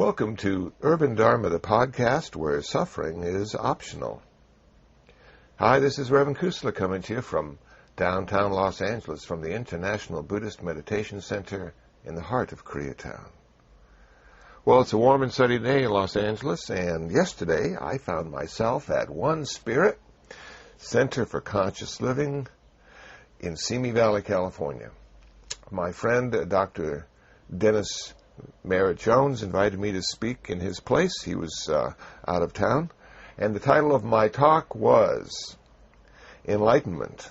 Welcome to Urban Dharma, the podcast where suffering is optional. Hi, this is Reverend Kusala coming to you from downtown Los Angeles, from the International Buddhist Meditation Center in the heart of Koreatown. Well, it's a warm and sunny day in Los Angeles, and yesterday I found myself at One Spirit Center for Conscious Living in Simi Valley, California. My friend, Dr. Dennis Merritt Jones, invited me to speak in his place. He was out of town. And the title of my talk was Enlightenment.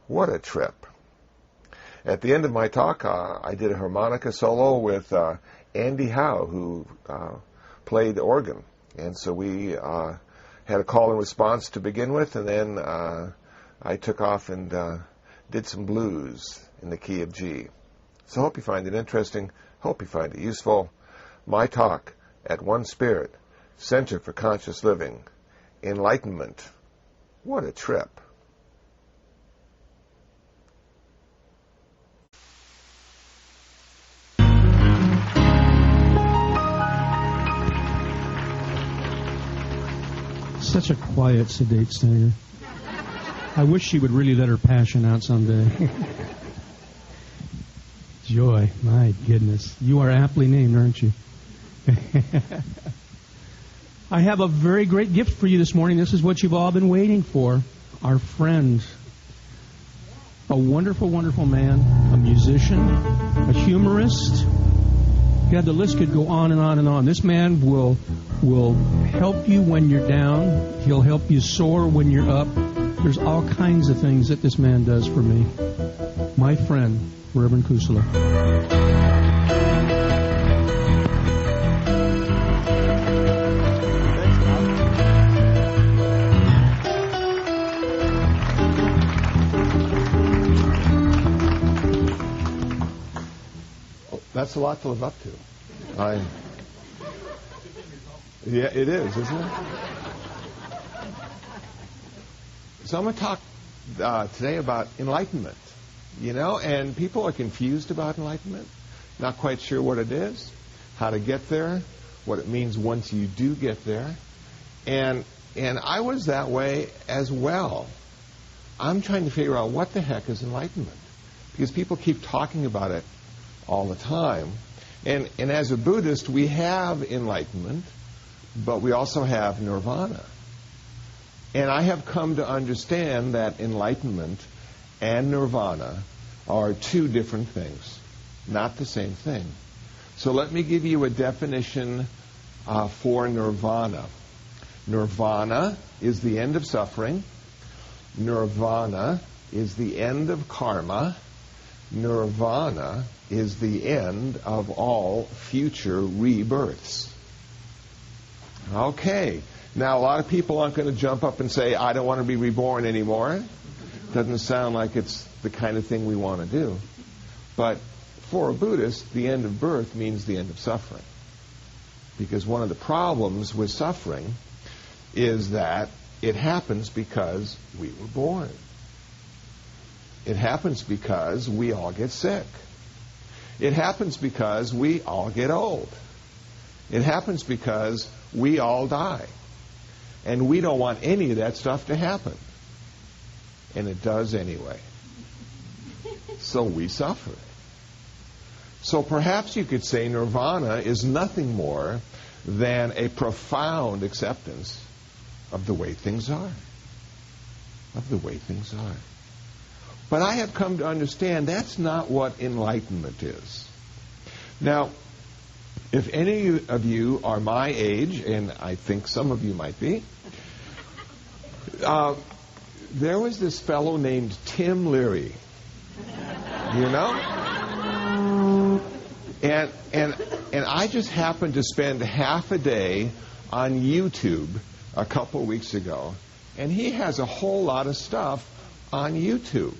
What a trip. At the end of my talk, I did a harmonica solo with Andy Howe, who played organ. And so we had a call and response to begin with, and then I took off and did some blues in the key of G. So I hope you find it interesting. Hope you find it useful. My talk at One Spirit Center for Conscious Living. Enlightenment. What a trip. Such a quiet, sedate singer. I wish she would really let her passion out someday. Joy, my goodness. You are aptly named, aren't you? I have a very great gift for you this morning. This is what you've all been waiting for. Our friend. A wonderful, wonderful man. A musician. A humorist. God, the list could go on and on and on. This man will help you when you're down. He'll help you soar when you're up. There's all kinds of things that this man does for me. My friend, Reverend Kusala. That's a lot to live up to. Yeah, it is, isn't it? So I'm going to talk today about enlightenment. You know, and people are confused about enlightenment, not quite sure what it is, how to get there, what it means once you do get there. And I was that way as well. I'm trying to figure out what the heck is enlightenment, because people keep talking about it all the time. And as a Buddhist, we have enlightenment, but we also have nirvana. And I have come to understand that enlightenment and nirvana are two different things, not the same thing. So let me give you a definition for nirvana. Nirvana is the end of suffering. Nirvana is the end of karma. Nirvana is the end of all future rebirths. Okay. Now, a lot of people aren't going to jump up and say, I don't want to be reborn anymore. Doesn't sound like it's the kind of thing we want to do. But for a Buddhist, the end of birth means the end of suffering. Because one of the problems with suffering is that it happens because we were born. It happens because we all get sick. It happens because we all get old. It happens because we all die. And we don't want any of that stuff to happen. And it does anyway. So we suffer. So perhaps you could say nirvana is nothing more than a profound acceptance of the way things are. Of the way things are. But I have come to understand that's not what enlightenment is. Now, if any of you are my age, and I think some of you might be, there was this fellow named Tim Leary, you know? And I just happened to spend half a day on YouTube a couple weeks ago, and he has a whole lot of stuff on YouTube.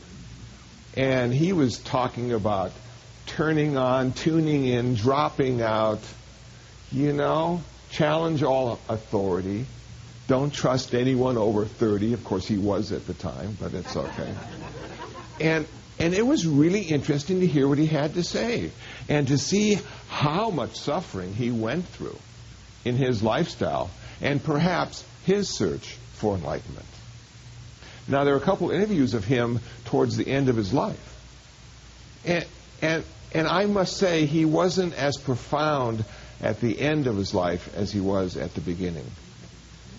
And he was talking about turning on, tuning in, dropping out, you know, challenge all authority. Don't trust anyone over 30. Of course, he was at the time, but it's okay. And And it was really interesting to hear what he had to say and to see how much suffering he went through in his lifestyle and perhaps his search for enlightenment. Now, there are a couple interviews of him towards the end of his life. And I must say he wasn't as profound at the end of his life as he was at the beginning.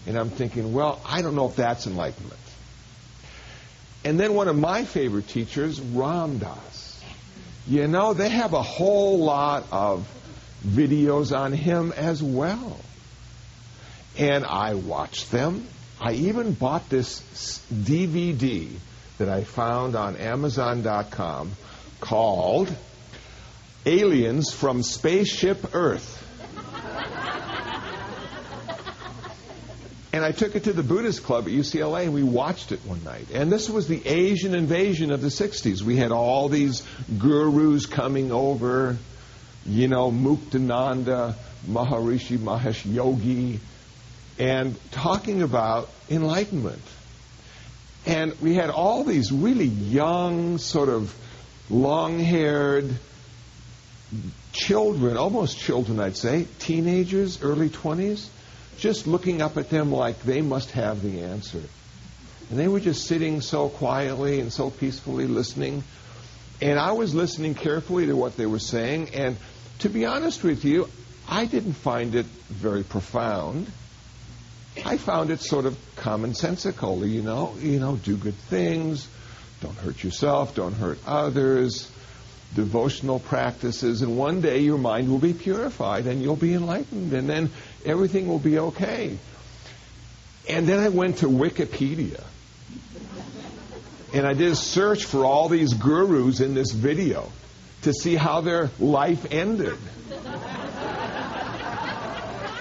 And I'm thinking, well, I don't know if that's enlightenment. And then one of my favorite teachers, Ram Dass. You know, they have a whole lot of videos on him as well. And I watched them. I even bought this DVD that I found on Amazon.com called Aliens from Spaceship Earth. And I took it to the Buddhist Club at UCLA, and we watched it one night. And this was the Asian invasion of the 60s. We had all these gurus coming over, you know, Muktananda, Maharishi Mahesh Yogi, and talking about enlightenment. And we had all these really young, sort of long-haired children, almost children, I'd say, teenagers, early 20s, just looking up at them like they must have the answer. And they were just sitting so quietly and so peacefully listening. And I was listening carefully to what they were saying. And to be honest with you, I didn't find it very profound. I found it sort of commonsensical, you know, do good things, don't hurt yourself, don't hurt others, devotional practices, and one day your mind will be purified and you'll be enlightened, and then everything will be okay. And then I went to Wikipedia, and I did a search for all these gurus in this video to see how their life ended.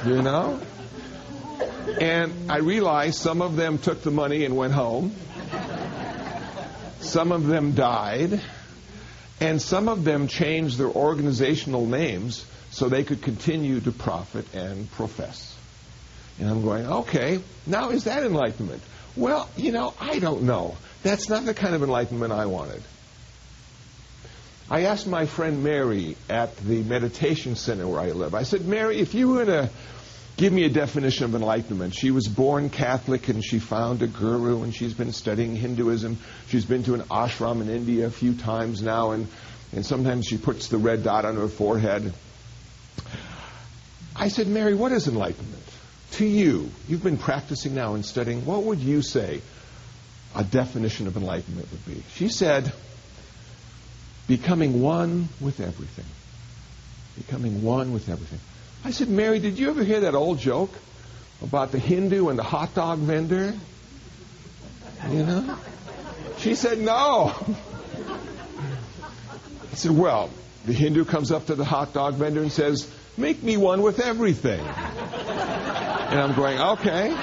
You know? And I realized some of them took the money and went home. Some of them died. And some of them changed their organizational names so they could continue to profit and profess. And I'm going, okay, now is that enlightenment? Well, you know, I don't know. That's not the kind of enlightenment I wanted. I asked my friend Mary at the meditation center where I live. I said, Mary, if you were to give me a definition of enlightenment. She was born Catholic, and she found a guru, and she's been studying Hinduism. She's been to an ashram in India a few times now, and sometimes she puts the red dot on her forehead. I said, Mary, what is enlightenment? To you, you've been practicing now and studying, what would you say a definition of enlightenment would be? She said, becoming one with everything. Becoming one with everything. I said, Mary, did you ever hear that old joke about the Hindu and the hot dog vendor? You know? She said, no. I said, well, the Hindu comes up to the hot dog vendor and says, make me one with everything. And I'm going, okay.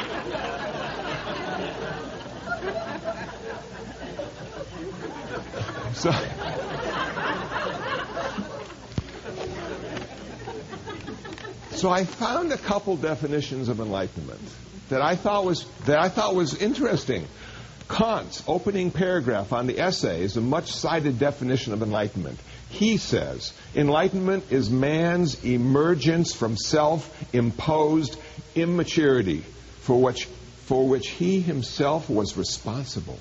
So I found a couple definitions of enlightenment that I thought was interesting. Kant's opening paragraph on the essay is a much-cited definition of enlightenment. He says, enlightenment is man's emergence from self-imposed immaturity for which he himself was responsible.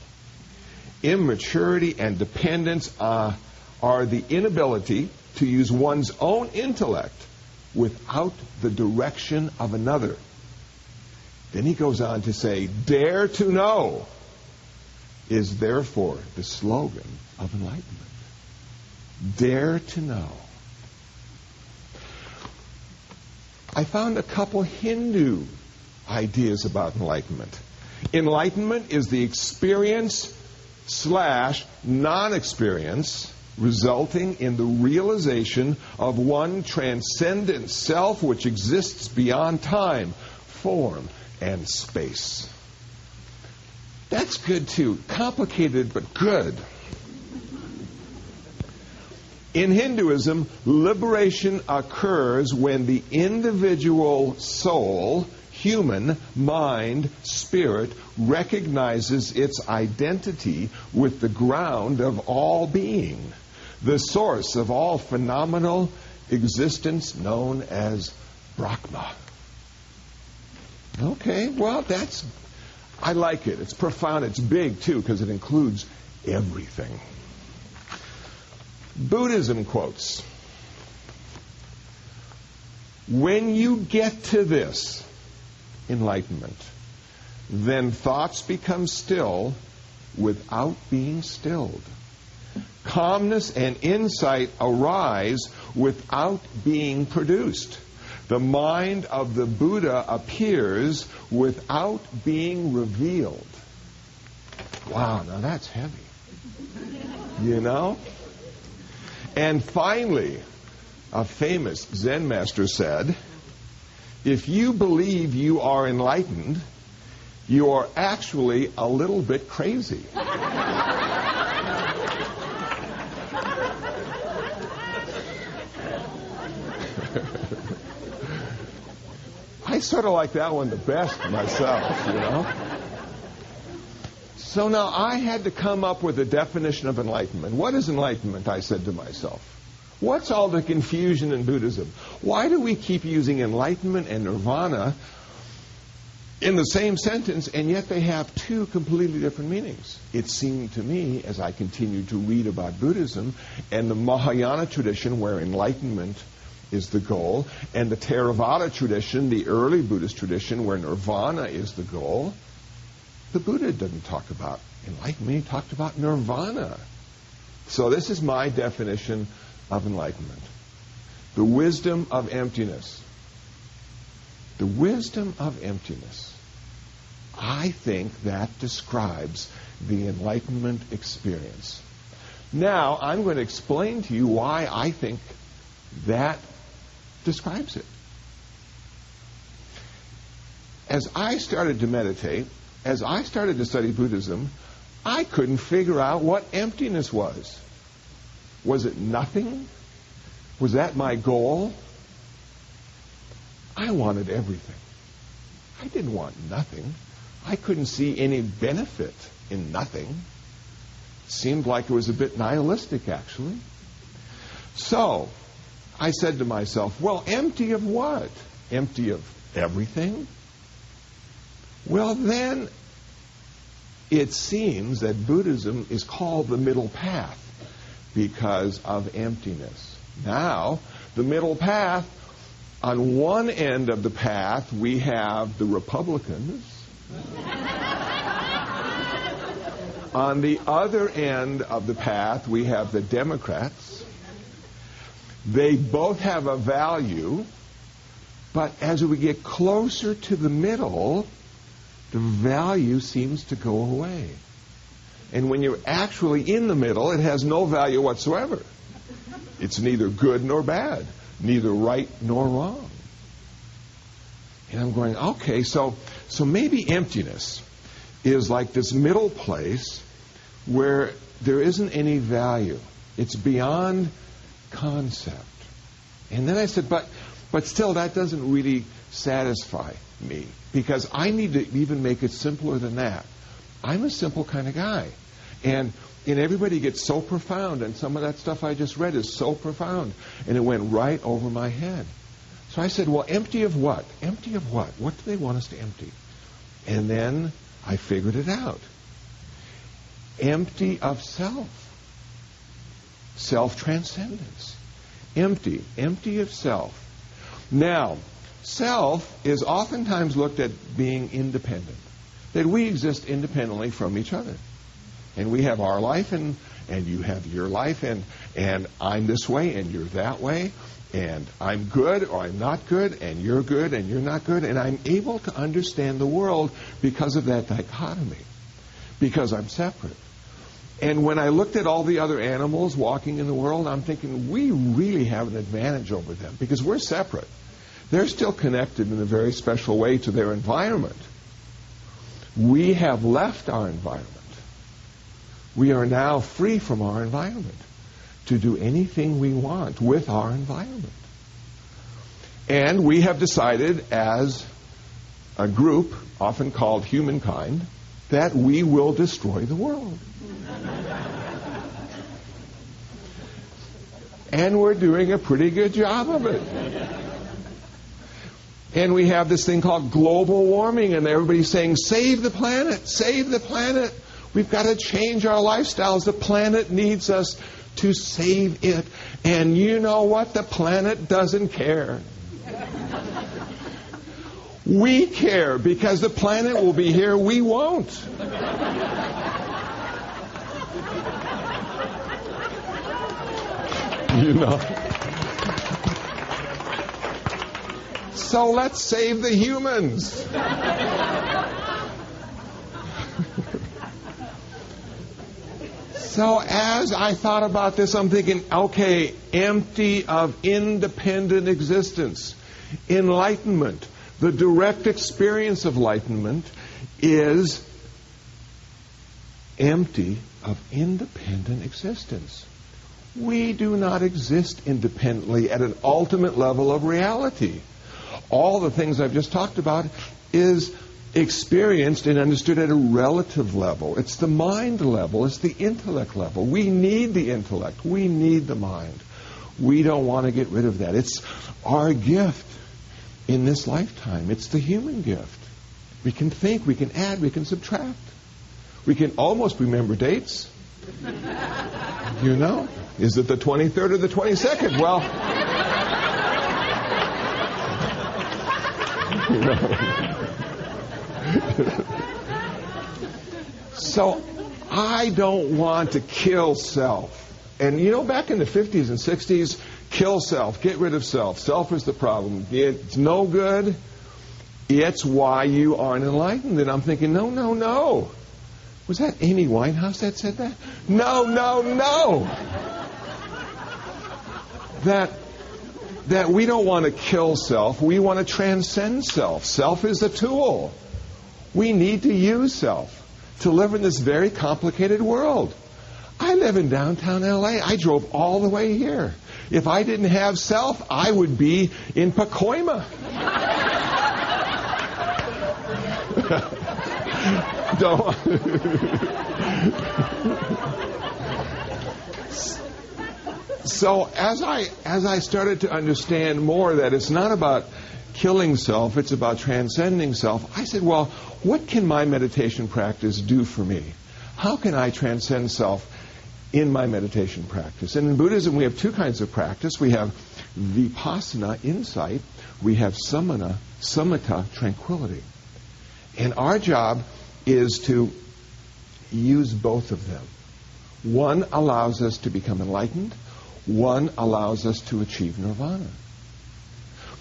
Immaturity and dependence are the inability to use one's own intellect without the direction of another. Then he goes on to say, dare to know is therefore the slogan of enlightenment. Dare to know. I found a couple Hindu ideas about enlightenment. Enlightenment is the experience / non-experience resulting in the realization of one transcendent self which exists beyond time, form, and space. That's good too. Complicated, but good. In Hinduism, liberation occurs when the individual soul, human mind, spirit, recognizes its identity with the ground of all being, the source of all phenomenal existence known as Brahma. Okay, well, I like it. It's profound. It's big, too, because it includes everything. Buddhism quotes, when you get to this enlightenment, then thoughts become still without being stilled. Calmness and insight arise without being produced. The mind of the Buddha appears without being revealed. Wow, now that's heavy. You know? And finally, a famous Zen master said, if you believe you are enlightened, you are actually a little bit crazy. I sort of like that one the best myself, you know. So now I had to come up with a definition of enlightenment. What is enlightenment, I said to myself. What's all the confusion in Buddhism? Why do we keep using enlightenment and nirvana in the same sentence, and yet they have two completely different meanings? It seemed to me, as I continued to read about Buddhism and the Mahayana tradition, where enlightenment is the goal, and the Theravada tradition, the early Buddhist tradition, where nirvana is the goal, the Buddha didn't talk about enlightenment, he talked about nirvana. So this is my definition of enlightenment. The wisdom of emptiness. The wisdom of emptiness. I think that describes the enlightenment experience. Now, I'm going to explain to you why I think that describes it. As I started to meditate, as I started to study Buddhism, I couldn't figure out what emptiness was. Was it nothing? Was that my goal? I wanted everything. I didn't want nothing. I couldn't see any benefit in nothing. It seemed like it was a bit nihilistic, actually. So, I said to myself, well, empty of what? Empty of everything? Well, then, it seems that Buddhism is called the middle path because of emptiness. Now, the middle path, on one end of the path, we have the Republicans. On the other end of the path, we have the Democrats. They both have a value, but as we get closer to the middle, the value seems to go away. And when you're actually in the middle, it has no value whatsoever. It's neither good nor bad, neither right nor wrong. And I'm going, okay, so maybe emptiness is like this middle place where there isn't any value. It's beyond concept. And then I said, but still, that doesn't really satisfy me, because I need to even make it simpler than that. I'm a simple kind of guy. And everybody gets so profound, and some of that stuff I just read is so profound. And it went right over my head. So I said, well, empty of what? Empty of what? What do they want us to empty? And then I figured it out. Empty of self. Self-transcendence. Empty of self. Now, self is oftentimes looked at being independent. That we exist independently from each other. And we have our life, and you have your life, and I'm this way, and you're that way, and I'm good, or I'm not good, and you're good, and you're not good, and I'm able to understand the world because of that dichotomy, because I'm separate. And when I looked at all the other animals walking in the world, I'm thinking, we really have an advantage over them, because we're separate. They're still connected in a very special way to their environment. We have left our environment. We are now free from our environment to do anything we want with our environment. And we have decided as a group, often called humankind, that we will destroy the world. And we're doing a pretty good job of it. And we have this thing called global warming, and everybody's saying, save the planet, save the planet. We've got to change our lifestyles. The planet needs us to save it. And you know what? The planet doesn't care. We care, because the planet will be here, we won't. You know. So let's save the humans. So as I thought about this, I'm thinking, okay, empty of independent existence. Enlightenment, the direct experience of enlightenment, is empty of independent existence. We do not exist independently at an ultimate level of reality. All the things I've just talked about is experienced and understood at a relative level. It's the mind level. It's the intellect level. We need the intellect. We need the mind. We don't want to get rid of that. It's our gift in this lifetime. It's the human gift. We can think, we can add, we can subtract. We can almost remember dates. You know? Is it the 23rd or the 22nd? Well, you know. So I don't want to kill self. And you know, back in the 50s and 60s, kill self, get rid of self. Self is the problem. It's no good. It's why you aren't enlightened. And I'm thinking, no. Was that Amy Winehouse that said that? No. That we don't want to kill self. We want to transcend self. Self is a tool. We need to use self to live in this very complicated world. I live in downtown L.A. I drove all the way here. If I didn't have self, I would be in Pacoima. So as I started to understand more that it's not about killing self, it's about transcending self, I said, well, what can my meditation practice do for me? How can I transcend self in my meditation practice? And in Buddhism, we have two kinds of practice. We have vipassana, insight. We have samatha, tranquility. And our job is to use both of them. One allows us to become enlightened. One allows us to achieve nirvana.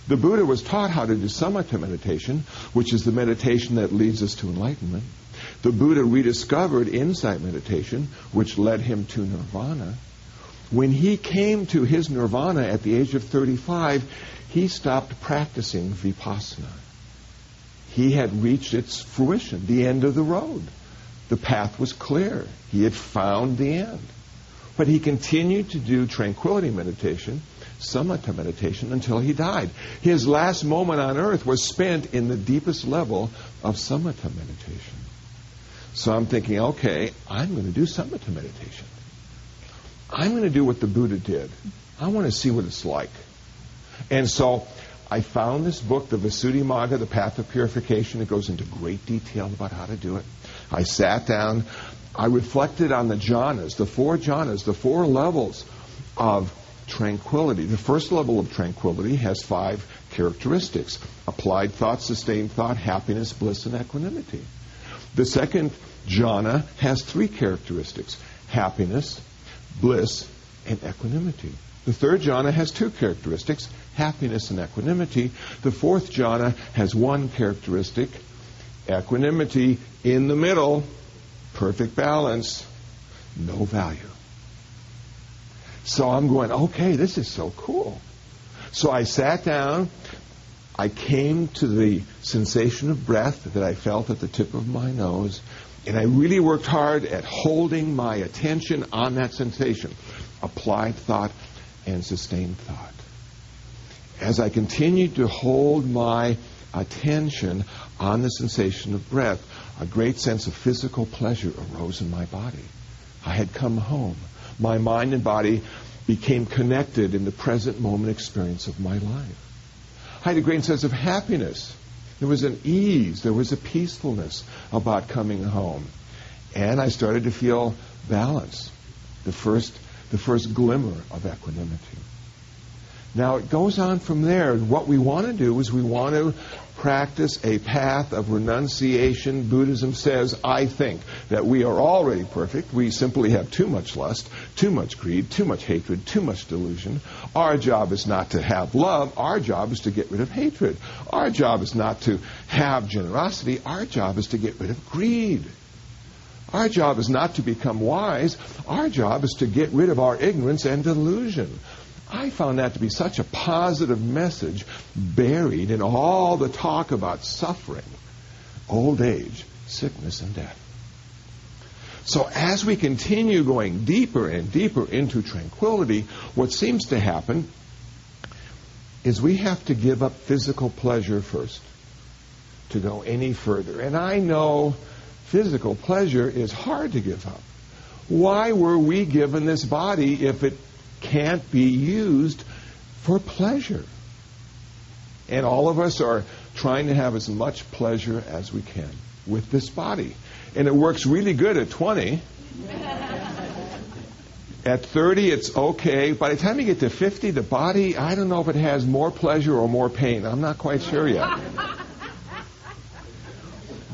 The Buddha was taught how to do samatha meditation, which is the meditation that leads us to enlightenment. The Buddha rediscovered insight meditation, which led him to nirvana. When he came to his nirvana at the age of 35, he stopped practicing vipassana. He had reached its fruition, the end of the road. The path was clear. He had found the end. But he continued to do tranquility meditation, samatha meditation, until he died. His last moment on earth was spent in the deepest level of samatha meditation. So I'm thinking, okay, I'm going to do samatha meditation. I'm going to do what the Buddha did. I want to see what it's like. And so I found this book, the Visuddhimagga, The Path of Purification. It goes into great detail about how to do it. I sat down. I reflected on the jhanas, the four levels of tranquility. The first level of tranquility has 5 characteristics: applied thought, sustained thought, happiness, bliss, and equanimity. The second jhana has 3 characteristics: happiness, bliss, and equanimity. The third jhana has 2 characteristics: happiness and equanimity. The fourth jhana has 1 characteristic: equanimity. In the middle, perfect balance, no value. So I'm going, okay, this is so cool. So I sat down. I came to the sensation of breath that I felt at the tip of my nose, and I really worked hard at holding my attention on that sensation: applied thought and sustained thought. As I continued to hold my attention on the sensation of breath, a great sense of physical pleasure arose in my body. I had come home. My mind and body became connected in the present moment experience of my life. I had a great sense of happiness. There was an ease, there was a peacefulness about coming home. And I started to feel balance, the first glimmer of equanimity. Now it goes on from there. What we want to do is we want to practice a path of renunciation. Buddhism says, I think, that we are already perfect. We simply have too much lust, too much greed, too much hatred, too much delusion. Our job is not to have love. Our job is to get rid of hatred. Our job is not to have generosity. Our job is to get rid of greed. Our job is not to become wise. Our job is to get rid of our ignorance and delusion. I found that to be such a positive message buried in all the talk about suffering, old age, sickness, and death. So as we continue going deeper and deeper into tranquility, what seems to happen is we have to give up physical pleasure first to go any further. And I know physical pleasure is hard to give up. Why were we given this body if it can't be used for pleasure? And all of us are trying to have as much pleasure as we can with this body. And it works really good at 20. At 30, it's okay. By the time you get to 50, the body, I don't know if it has more pleasure or more pain. I'm not quite sure yet.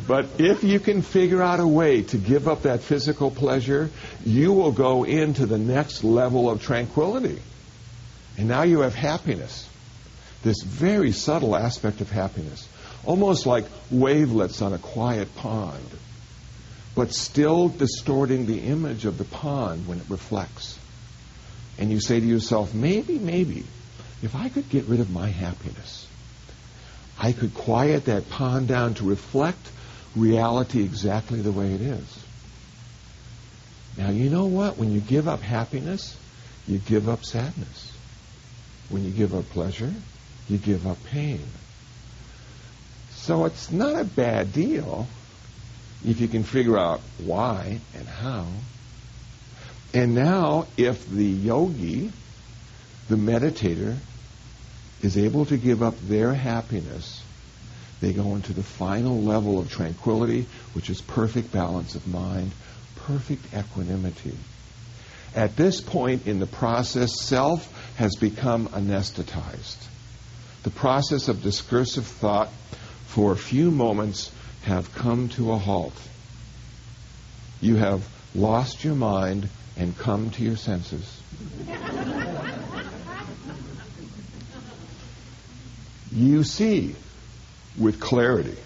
But if you can figure out a way to give up that physical pleasure, you will go into the next level of tranquility. And now you have happiness. This very subtle aspect of happiness. Almost like wavelets on a quiet pond. But still distorting the image of the pond when it reflects. And you say to yourself, maybe, if I could get rid of my happiness, I could quiet that pond down to reflect reality exactly the way it is. Now, you know what? When you give up happiness, you give up sadness. When you give up pleasure, you give up pain. So it's not a bad deal if you can figure out why and how. And now, if the yogi, the meditator, is able to give up their happiness, they go into the final level of tranquility, which is perfect balance of mind, perfect equanimity. At this point in the process, self has become anesthetized. The process of discursive thought for a few moments have come to a halt. You have lost your mind and come to your senses. You see with clarity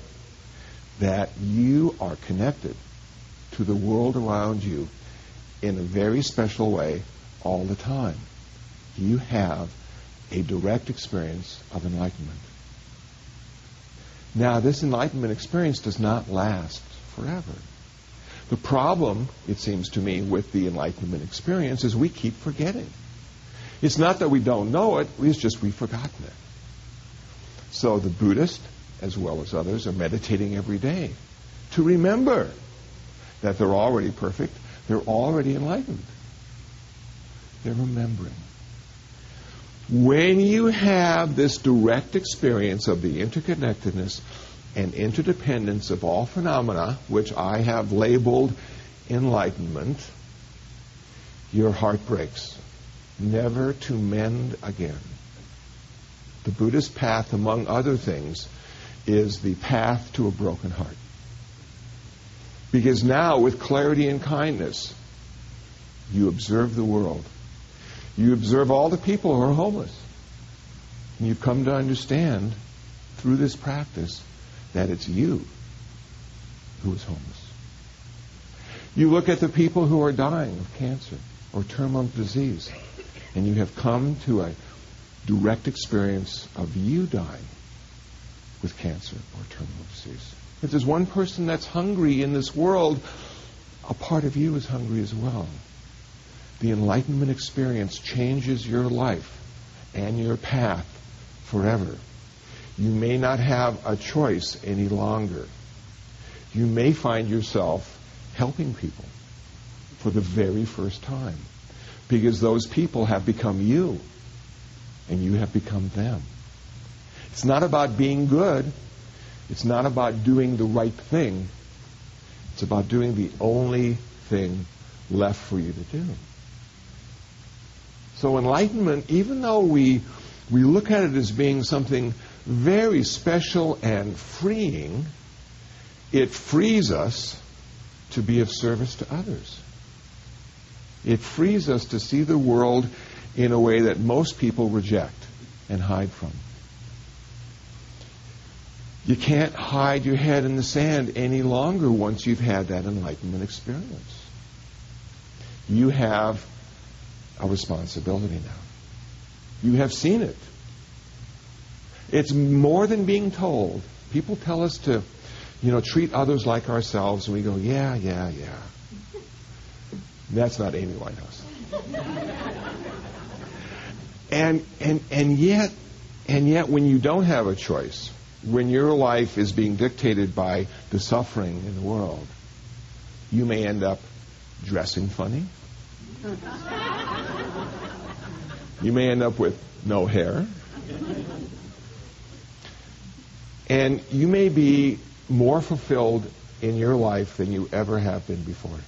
that you are connected to the world around you in a very special way all the time. You have a direct experience of enlightenment. Now, this enlightenment experience does not last forever. The problem, it seems to me, with the enlightenment experience is we keep forgetting. It's not that we don't know it, it's just we've forgotten it. So the Buddhist, as well as others, are meditating every day to remember that they're already perfect, they're already enlightened. They're remembering. When you have this direct experience of the interconnectedness and interdependence of all phenomena, which I have labeled enlightenment, your heart breaks, never to mend again. The Buddhist path, among other things, is the path to a broken heart. Because now, with clarity and kindness, you observe the world. You observe all the people who are homeless. And you come to understand, through this practice, that it's you who is homeless. You look at the people who are dying of cancer or terminal disease, and you have come to a direct experience of you dying with cancer or terminal disease. If there's one person that's hungry in this world, a part of you is hungry as well. The enlightenment experience changes your life and your path forever. You may not have a choice any longer. You may find yourself helping people for the very first time because those people have become you and you have become them. It's not about being good. It's not about doing the right thing. It's about doing the only thing left for you to do. So enlightenment, even though we look at it as being something very special and freeing, it frees us to be of service to others. It frees us to see the world in a way that most people reject and hide from. You can't hide your head in the sand any longer once you've had that enlightenment experience. You have a responsibility now. You have seen it. It's more than being told. People tell us to, treat others like ourselves, and we go, yeah. That's not Amy Winehouse. and yet, when you don't have a choice, when your life is being dictated by the suffering in the world, you may end up dressing funny. You may end up with no hair. And you may be more fulfilled in your life than you ever have been before.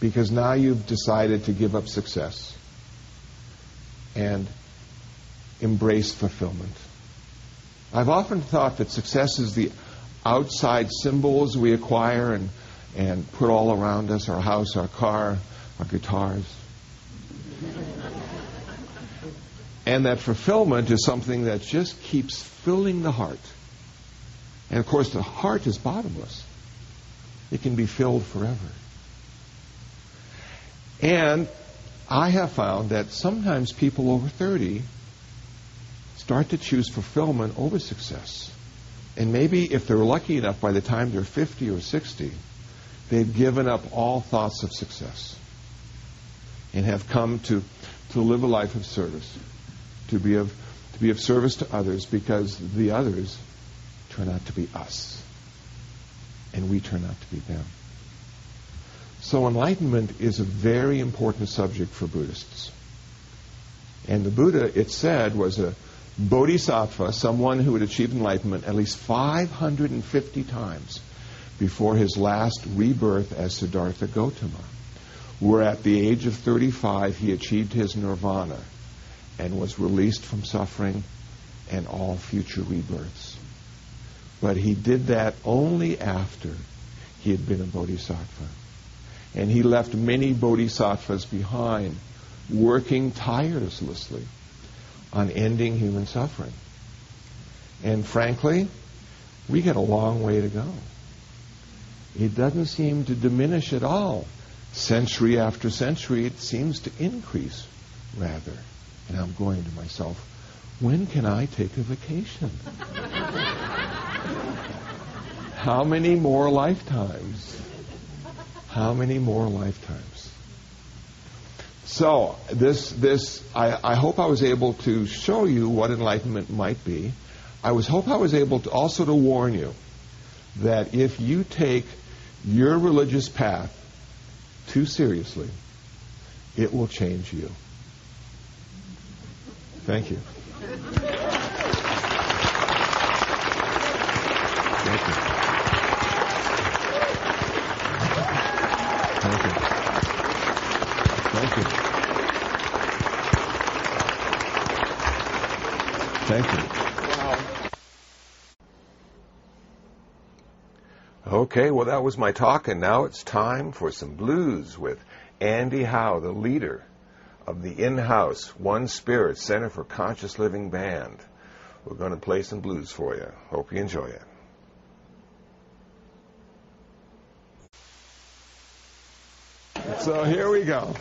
Because now you've decided to give up success and embrace fulfillment. I've often thought that success is the outside symbols we acquire and put all around us, our house, our car, our guitars. And that fulfillment is something that just keeps filling the heart. And of course, the heart is bottomless. It can be filled forever. And I have found that sometimes people over 30 start to choose fulfillment over success. And maybe if they're lucky enough, by the time they're 50 or 60, they've given up all thoughts of success and have come to live a life of service, to be of service to others, because the others turn out to be us and we turn out to be them. So enlightenment is a very important subject for Buddhists. And the Buddha, it said, was a bodhisattva, someone who had achieved enlightenment at least 550 times before his last rebirth as Siddhartha Gautama, where at the age of 35 he achieved his nirvana and was released from suffering and all future rebirths. But he did that only after he had been a bodhisattva. And he left many bodhisattvas behind, working tirelessly on ending human suffering. And frankly, we got a long way to go. It doesn't seem to diminish at all. Century after century, it seems to increase, rather. And I'm going to myself, when can I take a vacation? How many more lifetimes? How many more lifetimes? So, I hope I was able to show you what enlightenment might be. Hope I was able to also to warn you that if you take your religious path too seriously, it will change you. Thank you. Thank you. Thank you. Thank you. Thank you. Okay, well, that was my talk, and now it's time for some blues with Andy Howe, the leader of the in-house One Spirit Center for Conscious Living Band. We're going to play some blues for you. Hope you enjoy it. So here we go.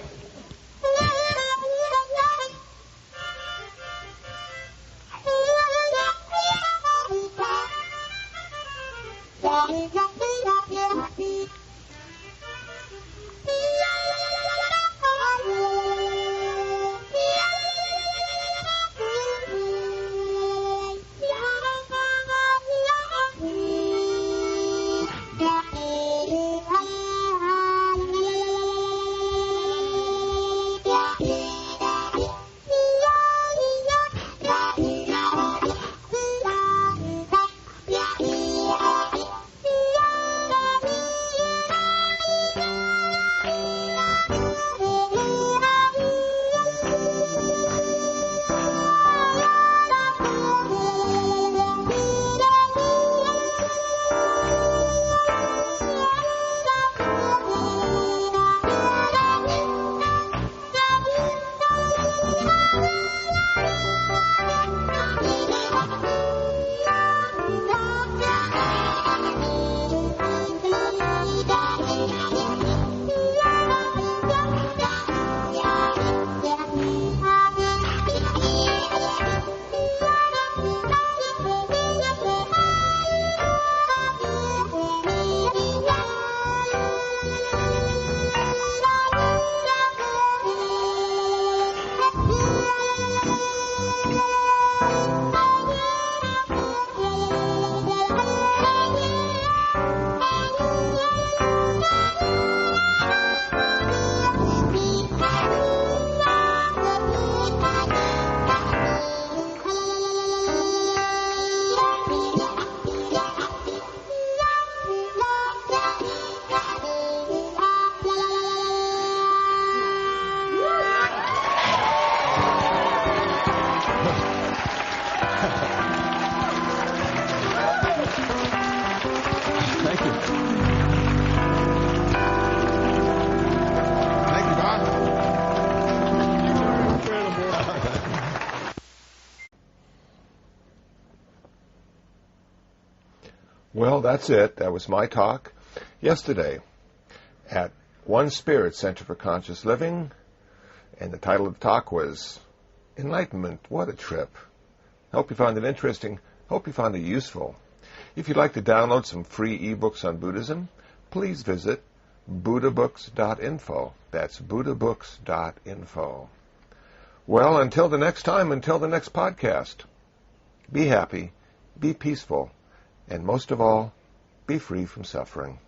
Well, that's it. That was my talk yesterday at One Spirit Center for Conscious Living, and the title of the talk was Enlightenment. What a trip. Hope you found it interesting. Hope you found it useful. If you'd like to download some free ebooks on Buddhism, please visit buddhabooks.info. That's buddhabooks.info. Well, until the next time, until the next podcast, be happy, be peaceful, and most of all, be free from suffering.